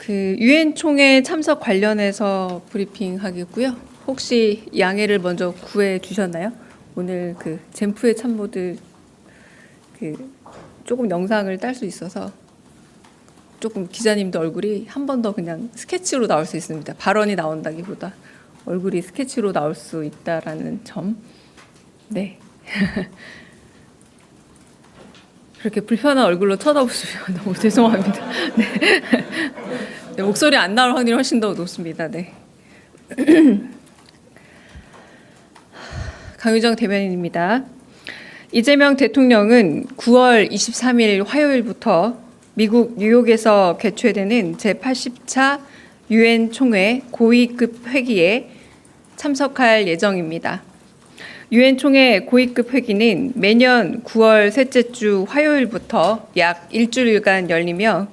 그 유엔 총회 참석 관련해서 브리핑 하겠고요. 혹시 양해를 먼저 구해 주셨나요? 오늘 그 젠프의 참모들 그 조금 영상을 딸 수 있어서 조금 기자님도 얼굴이 한 번 더 그냥 스케치로 나올 수 있습니다. 발언이 나온다기보다 얼굴이 스케치로 나올 수 있다라는 점. 네. 그렇게 불편한 얼굴로 쳐다보시면 너무 죄송합니다. 네. 네, 목소리 안 나올 확률이 훨씬 더 높습니다. 네. 강유정 대변인입니다. 이재명 대통령은 9월 23일 화요일부터 미국 뉴욕에서 개최되는 제80차 유엔 총회 고위급 회기에 참석할 예정입니다. 유엔 총회 고위급 회기는 매년 9월 셋째 주 화요일부터 약 일주일간 열리며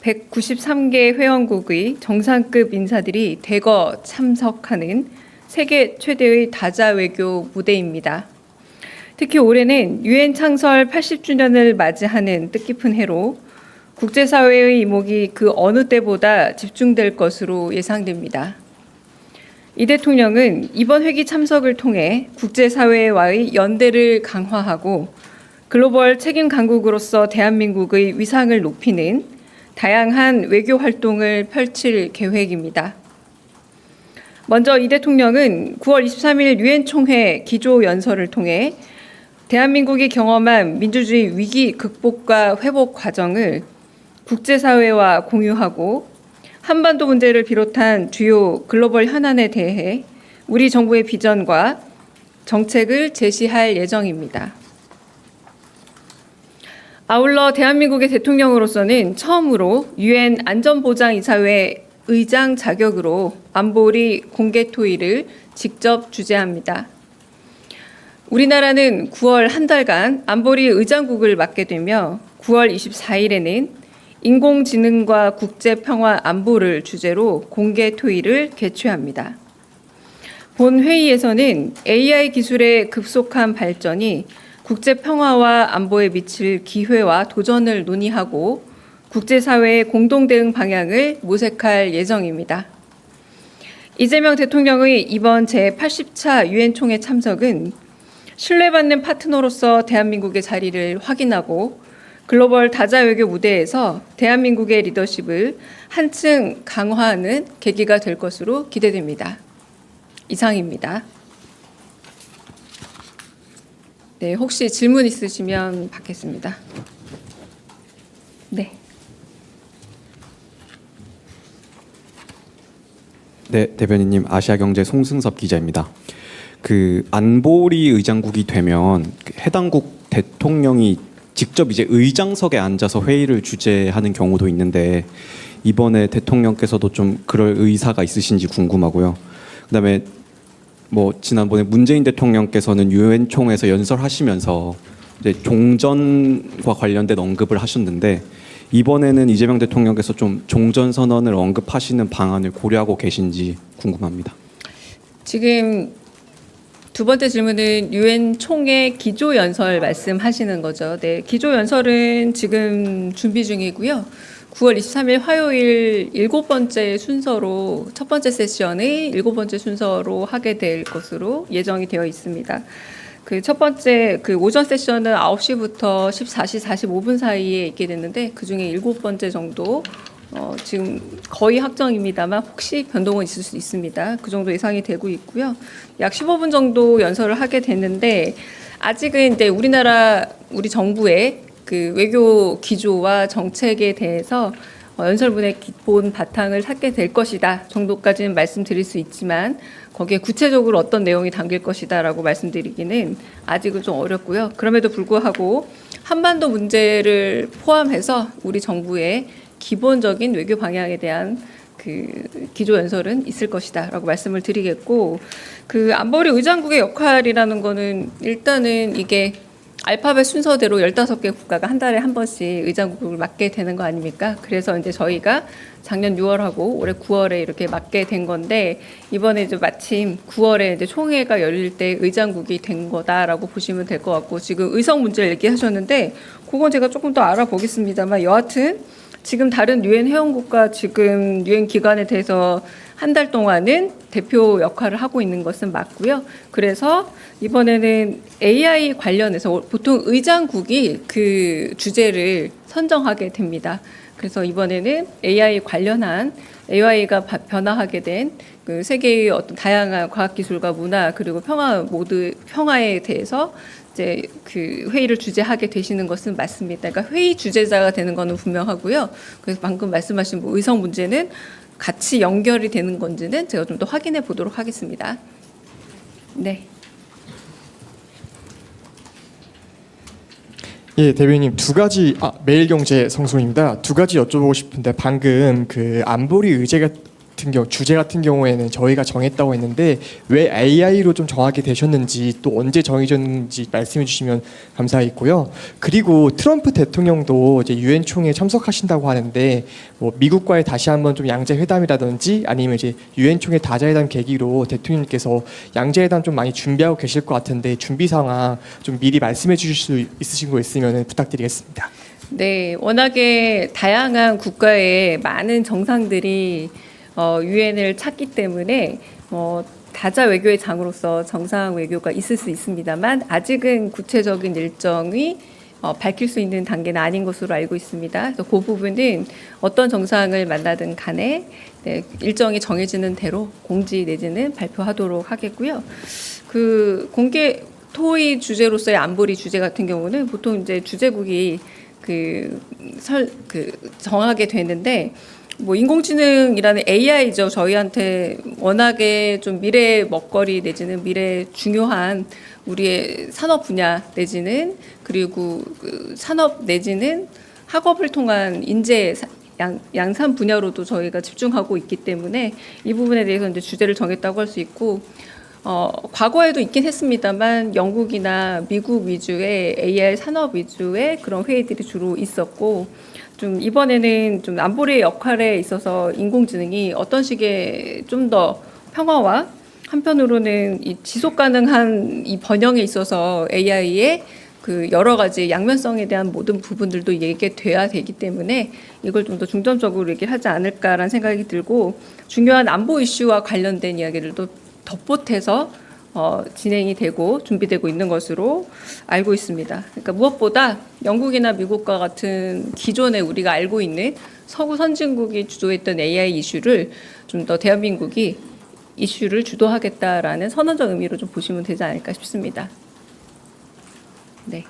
193개 회원국의 정상급 인사들이 대거 참석하는 세계 최대의 다자 외교 무대입니다. 특히 올해는 유엔 창설 80주년을 맞이하는 뜻깊은 해로 국제사회의 이목이 그 어느 때보다 집중될 것으로 예상됩니다. 이 대통령은 이번 회기 참석을 통해 국제사회와의 연대를 강화하고 글로벌 책임 강국으로서 대한민국의 위상을 높이는 다양한 외교 활동을 펼칠 계획입니다. 먼저 이 대통령은 9월 23일 유엔 총회 기조 연설을 통해 대한민국이 경험한 민주주의 위기 극복과 회복 과정을 국제사회와 공유하고 한반도 문제를 비롯한 주요 글로벌 현안에 대해 우리 정부의 비전과 정책을 제시할 예정입니다. 아울러 대한민국의 대통령으로서는 처음으로 유엔 안전보장이사회 의장 자격으로 안보리 공개 토의를 직접 주재합니다. 우리나라는 9월 한 달간 안보리 의장국을 맡게 되며 9월 24일에는 인공지능과 국제평화 안보를 주제로 공개 토의를 개최합니다. 본 회의에서는 AI 기술의 급속한 발전이 국제평화와 안보에 미칠 기회와 도전을 논의하고 국제사회의 공동대응 방향을 모색할 예정입니다. 이재명 대통령의 이번 제80차 유엔 총회 참석은 신뢰받는 파트너로서 대한민국의 자리를 확인하고 글로벌 다자 외교 무대에서 대한민국의 리더십을 한층 강화하는 계기가 될 것으로 기대됩니다. 이상입니다. 네, 혹시 질문 있으시면 받겠습니다. 네. 네, 대변인님, 아시아경제 송승섭 기자입니다. 그 안보리 의장국이 되면 해당국 대통령이 직접 이제 의장석에 앉아서 회의를 주재하는 경우도 있는데 이번에 대통령께서도 좀 그럴 의사가 있으신지 궁금하고요. 그다음에 뭐 지난번에 문재인 대통령께서는 유엔 총회에서 연설하시면서 이제 종전과 관련된 언급을 하셨는데 이번에는 이재명 대통령께서 좀 종전 선언을 언급하시는 방안을 고려하고 계신지 궁금합니다. 지금 두 번째 질문은 유엔 총회 기조 연설 말씀하시는 거죠. 네, 기조 연설은 지금 준비 중이고요. 9월 23일 화요일 7번째 순서로 첫 번째 세션의 7번째 순서로 하게 될 것으로 예정이 되어 있습니다. 그 첫 번째 그 오전 세션은 9시부터 14시 45분 사이에 있게 됐는데 그중에 7번째 정도 지금 거의 확정입니다만 혹시 변동은 있을 수 있습니다. 그 정도 예상이 되고 있고요. 약 15분 정도 연설을 하게 됐는데 아직은 이제 우리 정부의 그 외교 기조와 정책에 대해서 연설문의 기본 바탕을 찾게 될 것이다 정도까지는 말씀드릴 수 있지만 거기에 구체적으로 어떤 내용이 담길 것이다라고 말씀드리기는 아직은 좀 어렵고요. 그럼에도 불구하고 한반도 문제를 포함해서 우리 정부의 기본적인 외교 방향에 대한 그 기조 연설은 있을 것이다라고 말씀을 드리겠고, 그 안보리 의장국의 역할이라는 거는 일단은 이게 알파벳 순서대로 15개 국가가 한 달에 한 번씩 의장국을 맡게 되는 거 아닙니까? 그래서 이제 저희가 작년 6월하고 올해 9월에 이렇게 맡게 된 건데 이번에 이제 마침 9월에 이제 총회가 열릴 때 의장국이 된 거다라고 보시면 될 것 같고, 지금 의석 문제를 얘기하셨는데 그건 제가 조금 더 알아보겠습니다만 여하튼 지금 다른 유엔 회원국과 지금 유엔 기관에 대해서 한 달 동안은 대표 역할을 하고 있는 것은 맞고요. 그래서 이번에는 AI 관련해서 보통 의장국이 그 주제를 선정하게 됩니다. 그래서 이번에는 AI 관련한 AI가 변화하게 된 그 세계의 어떤 다양한 과학기술과 문화 그리고 평화에 대해서 이제 그 회의를 주재하게 되시는 것은 맞습니다. 그러니까 회의 주재자가 되는 것은 분명하고요. 그래서 방금 말씀하신 뭐 의성 문제는 같이 연결이 되는 건지는 제가 좀 더 확인해 보도록 하겠습니다. 네. 예, 대변인님 두 가지 매일경제 성송입니다. 두 가지 여쭤보고 싶은데 방금 그 안보리 의제 같은 경우 주제 같은 경우에는 저희가 정했다고 했는데 왜 AI로 좀 정하게 되셨는지 또 언제 정해졌는지 말씀해 주시면 감사하겠고요. 그리고 트럼프 대통령도 이제 유엔 총회에 참석하신다고 하는데 뭐 미국과의 다시 한번 좀 양자 회담이라든지 아니면 이제 유엔 총회 다자회담 계기로 대통령님께서 양자 회담 좀 많이 준비하고 계실 것 같은데 준비 상황 좀 미리 말씀해 주실 수 있으신 거 있으면 부탁드리겠습니다. 네, 워낙에 다양한 국가의 많은 정상들이 유엔을 찾기 때문에 다자 외교의 장으로서 정상 외교가 있을 수 있습니다만 아직은 구체적인 일정이 밝힐 수 있는 단계는 아닌 것으로 알고 있습니다. 그래서 그 부분은 어떤 정상을 만나든 간에 네, 일정이 정해지는 대로 공지 내지는 발표하도록 하겠고요. 그 공개 토의 주제로서의 안보리 주제 같은 경우는 보통 이제 주재국이 정하게 되는데 뭐 인공지능이라는 AI죠. 저희한테 워낙에 좀 미래 먹거리 내지는 미래 중요한 우리의 산업 분야 내지는 그리고 그 산업 내지는 학업을 통한 인재 양산 분야로도 저희가 집중하고 있기 때문에 이 부분에 대해서 이제 주제를 정했다고 할 수 있고 과거에도 있긴 했습니다만 영국이나 미국 위주의 AI 산업 위주의 그런 회의들이 주로 있었고 좀 이번에는 좀 안보리의 역할에 있어서 인공지능이 어떤 식의 좀 더 평화와 한편으로는 이 지속 가능한 이 번영에 있어서 AI의 그 여러 가지 양면성에 대한 모든 부분들도 얘기돼야 되기 때문에 이걸 좀 더 중점적으로 얘기를 하지 않을까라는 생각이 들고 중요한 안보 이슈와 관련된 이야기들도 덧보태서 진행이 되고 준비되고 있는 것으로 알고 있습니다. 그러니까 무엇보다 영국이나 미국과 같은 기존에 우리가 알고 있는 서구 선진국이 주도했던 AI 이슈를 좀 더 대한민국이 이슈를 주도하겠다라는 선언적 의미로 좀 보시면 되지 않을까 싶습니다. 네.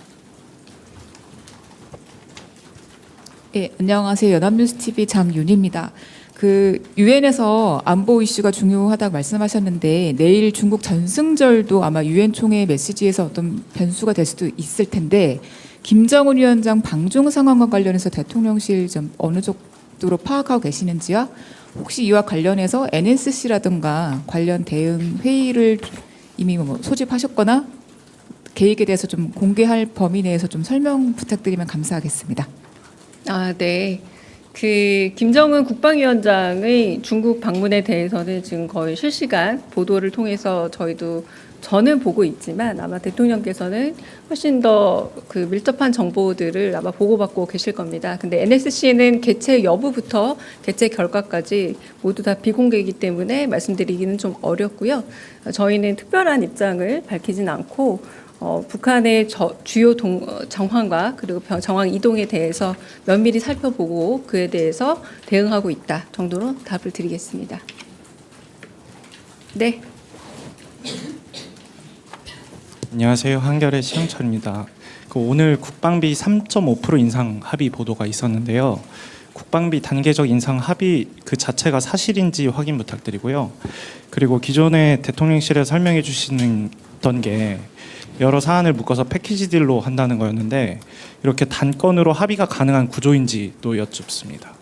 네, 안녕하세요. 연합뉴스TV 장윤희입니다. 그 유엔에서 안보 이슈가 중요하다고 말씀하셨는데 내일 중국 전승절도 아마 유엔 총회 메시지에서 어떤 변수가 될 수도 있을 텐데 김정은 위원장 방중 상황과 관련해서 대통령실 좀 어느 정도로 파악하고 계시는지와 혹시 이와 관련해서 NSC라든가 관련 대응 회의를 이미 뭐 소집하셨거나 계획에 대해서 좀 공개할 범위 내에서 좀 설명 부탁드리면 감사하겠습니다. 네. 그 김정은 국방위원장의 중국 방문에 대해서는 지금 거의 실시간 보도를 통해서 저는 보고 있지만 아마 대통령께서는 훨씬 더 그 밀접한 정보들을 아마 보고받고 계실 겁니다. 근데 NSC는 개최 여부부터 개최 결과까지 모두 다 비공개이기 때문에 말씀드리기는 좀 어렵고요. 저희는 특별한 입장을 밝히진 않고 북한의 주요 정황과 그리고 정황 이동에 대해서 면밀히 살펴보고 그에 대해서 대응하고 있다 정도로 답을 드리겠습니다. 네. 안녕하세요. 한겨레 시영철입니다. 오늘 국방비 3.5% 인상 합의 보도가 있었는데요. 국방비 단계적 인상 합의 그 자체가 사실인지 확인 부탁드리고요. 그리고 기존에 대통령실에 설명해 주시던 게 여러 사안을 묶어서 패키지 딜로 한다는 거였는데 이렇게 단건으로 합의가 가능한 구조인지 또 여쭙습니다.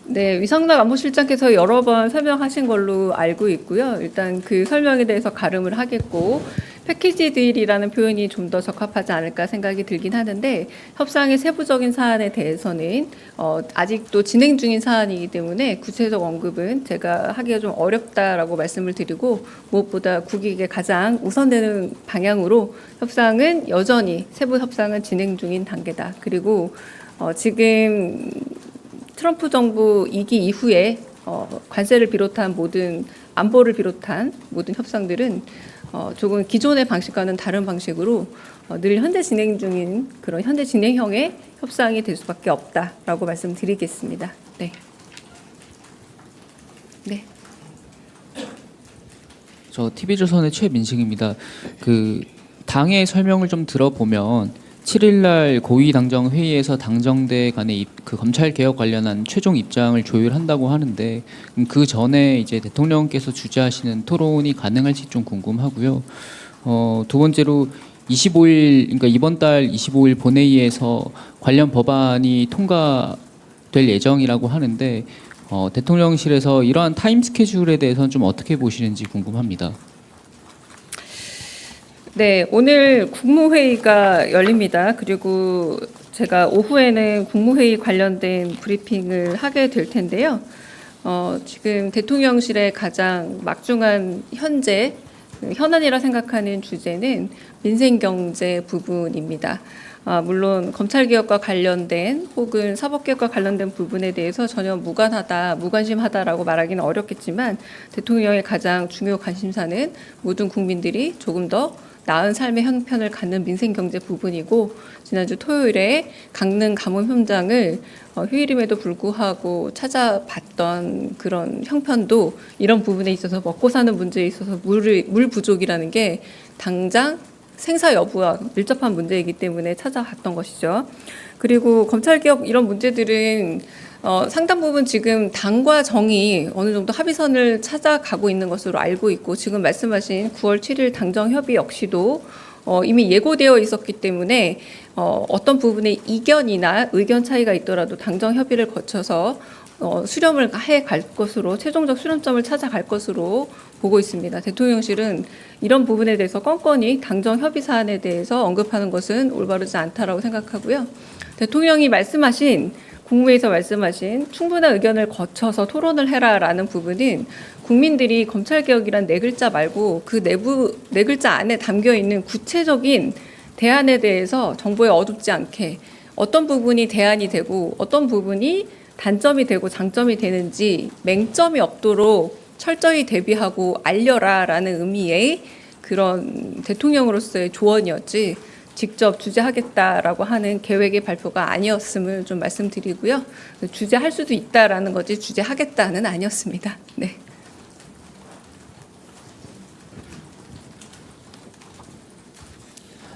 네, 위성락 안보실장께서 여러 번 설명하신 걸로 알고 있고요. 일단 그 설명에 대해서 가름을 하겠고 패키지 딜이라는 표현이 좀 더 적합하지 않을까 생각이 들긴 하는데 협상의 세부적인 사안에 대해서는 아직도 진행 중인 사안이기 때문에 구체적 언급은 제가 하기가 좀 어렵다라고 말씀을 드리고 무엇보다 국익에 가장 우선되는 방향으로 협상은 여전히 세부 협상은 진행 중인 단계다. 그리고 지금 트럼프 정부 2기 이후에 관세를 비롯한 모든 안보를 비롯한 모든 협상들은 조금 기존의 방식과는 다른 방식으로 늘 현재 진행 중인 그런 현재 진행형의 협상이 될 수밖에 없다라고 말씀드리겠습니다. 네. 네. 저 TV조선의 최민식입니다. 그 당의 설명을 좀 들어보면 7일날 고위 당정 회의에서 당정대 간의 그 검찰 개혁 관련한 최종 입장을 조율한다고 하는데 그 전에 이제 대통령께서 주재하시는 토론이 가능할지 좀 궁금하고요. 두 번째로 25일 그러니까 이번 달 25일 본회의에서 관련 법안이 통과될 예정이라고 하는데 대통령실에서 이러한 타임 스케줄에 대해서는 좀 어떻게 보시는지 궁금합니다. 네, 오늘 국무회의가 열립니다. 그리고 제가 오후에는 국무회의 관련된 브리핑을 하게 될 텐데요. 지금 대통령실의 가장 막중한 현재 현안이라 생각하는 주제는 민생경제 부분입니다. 물론 검찰개혁과 관련된 혹은 사법개혁과 관련된 부분에 대해서 전혀 무관하다, 무관심하다라고 말하기는 어렵겠지만 대통령의 가장 중요 관심사는 모든 국민들이 조금 더 나은 삶의 형편을 갖는 민생경제 부분이고 지난주 토요일에 강릉 가뭄 현장을 휴일임에도 불구하고 찾아봤던 그런 형편도 이런 부분에 있어서 먹고 사는 문제에 있어서 물 부족이라는 게 당장 생사 여부와 밀접한 문제이기 때문에 찾아갔던 것이죠. 그리고 검찰개혁 이런 문제들은 상당 부분 지금 당과 정이 어느 정도 합의선을 찾아가고 있는 것으로 알고 있고 지금 말씀하신 9월 7일 당정협의 역시도 이미 예고되어 있었기 때문에 어떤 부분에 이견이나 의견 차이가 있더라도 당정협의를 거쳐서 수렴을 해 갈 것으로 최종적 수렴점을 찾아갈 것으로 보고 있습니다. 대통령실은 이런 부분에 대해서 건건히 당정 협의 사안에 대해서 언급하는 것은 올바르지 않다라고 생각하고요. 대통령이 말씀하신 국무회의에서 말씀하신 충분한 의견을 거쳐서 토론을 해라라는 부분은 국민들이 검찰개혁이란 네 글자 말고 그 내부 네 글자 안에 담겨 있는 구체적인 대안에 대해서 정보에 어둡지 않게 어떤 부분이 대안이 되고 어떤 부분이 단점이 되고 장점이 되는지 맹점이 없도록 철저히 대비하고 알려라라는 의미의 그런 대통령으로서의 조언이었지 직접 주재하겠다라고 하는 계획의 발표가 아니었음을 좀 말씀드리고요. 주재할 수도 있다라는 거지 주재하겠다는 아니었습니다. 네.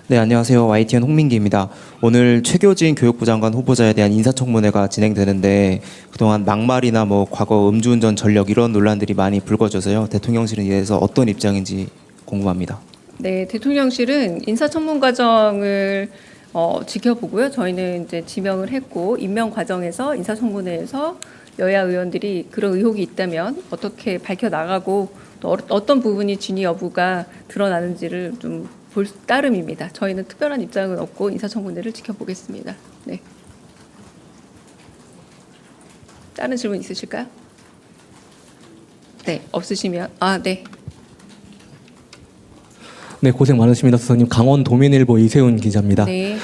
네, 안녕하세요. YTN 홍민기입니다. 오늘 최교진 교육부 장관 후보자에 대한 인사청문회가 진행되는데 그동안 막말이나 과거 음주운전 전력 이런 논란들이 많이 불거져서요. 대통령실은 이에 대해서 어떤 입장인지 궁금합니다. 네, 대통령실은 인사청문 과정을 지켜보고요. 저희는 이제 지명을 했고 임명 과정에서 인사청문회에서 여야 의원들이 그런 의혹이 있다면 어떻게 밝혀 나가고 또 어떤 부분이 진위 여부가 드러나는지를 좀 볼 따름입니다. 저희는 특별한 입장은 없고 인사청문회를 지켜보겠습니다. 네. 다른 질문 있으실까요? 네, 없으시면 네. 네, 고생 많으십니다, 수석님. 강원도민일보 이세훈 기자입니다. 네.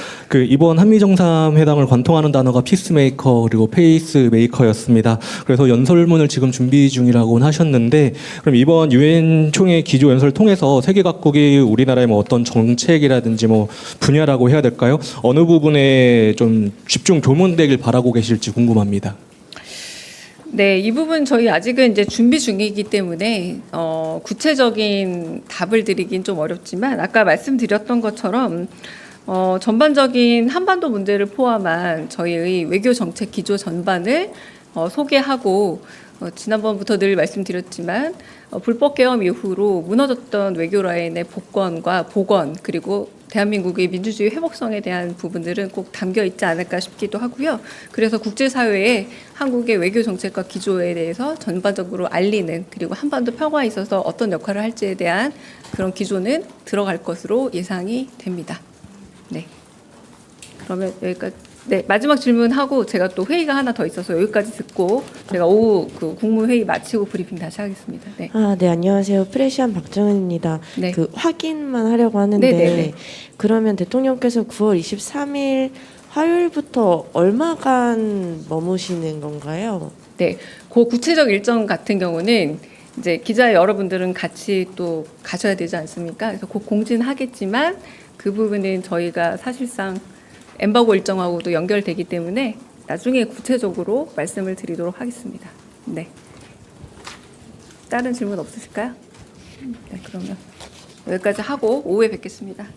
이번 한미 정상회담을 관통하는 단어가 피스메이커 그리고 페이스메이커였습니다. 그래서 연설문을 지금 준비 중이라고는 하셨는데, 그럼 이번 유엔 총회 기조 연설을 통해서 세계 각국이 우리나라의 어떤 정책이라든지 분야라고 해야 될까요? 어느 부분에 좀 집중 조문되길 바라고 계실지 궁금합니다. 네, 이 부분 저희 아직은 이제 준비 중이기 때문에 구체적인 답을 드리긴 좀 어렵지만 아까 말씀드렸던 것처럼 전반적인 한반도 문제를 포함한 저희의 외교 정책 기조 전반을 소개하고 지난번부터 늘 말씀드렸지만 불법 계엄 이후로 무너졌던 외교 라인의 복원과 복원 그리고 대한민국의 민주주의 회복성에 대한 부분들은 꼭 담겨 있지 않을까 싶기도 하고요. 그래서 국제사회에 한국의 외교 정책과 기조에 대해서 전반적으로 알리는 그리고 한반도 평화에 있어서 어떤 역할을 할지에 대한 그런 기조는 들어갈 것으로 예상이 됩니다. 네. 그러면 여기까지. 네, 마지막 질문하고 제가 또 회의가 하나 더 있어서 여기까지 듣고 제가 오후 그 국무회의 마치고 브리핑 다시 하겠습니다. 네. 네, 안녕하세요. 프레시안 박정은입니다. 네. 확인만 하려고 하는데 네네네. 그러면 대통령께서 9월 23일 화요일부터 얼마간 머무시는 건가요? 네, 그 구체적 일정 같은 경우는 이제 기자 여러분들은 같이 또 가셔야 되지 않습니까? 그래서 곧 공지하겠지만 그 부분은 저희가 사실상 엠바고 일정하고도 연결되기 때문에 나중에 구체적으로 말씀을 드리도록 하겠습니다. 네. 다른 질문 없으실까요? 네, 그러면 여기까지 하고 오후에 뵙겠습니다.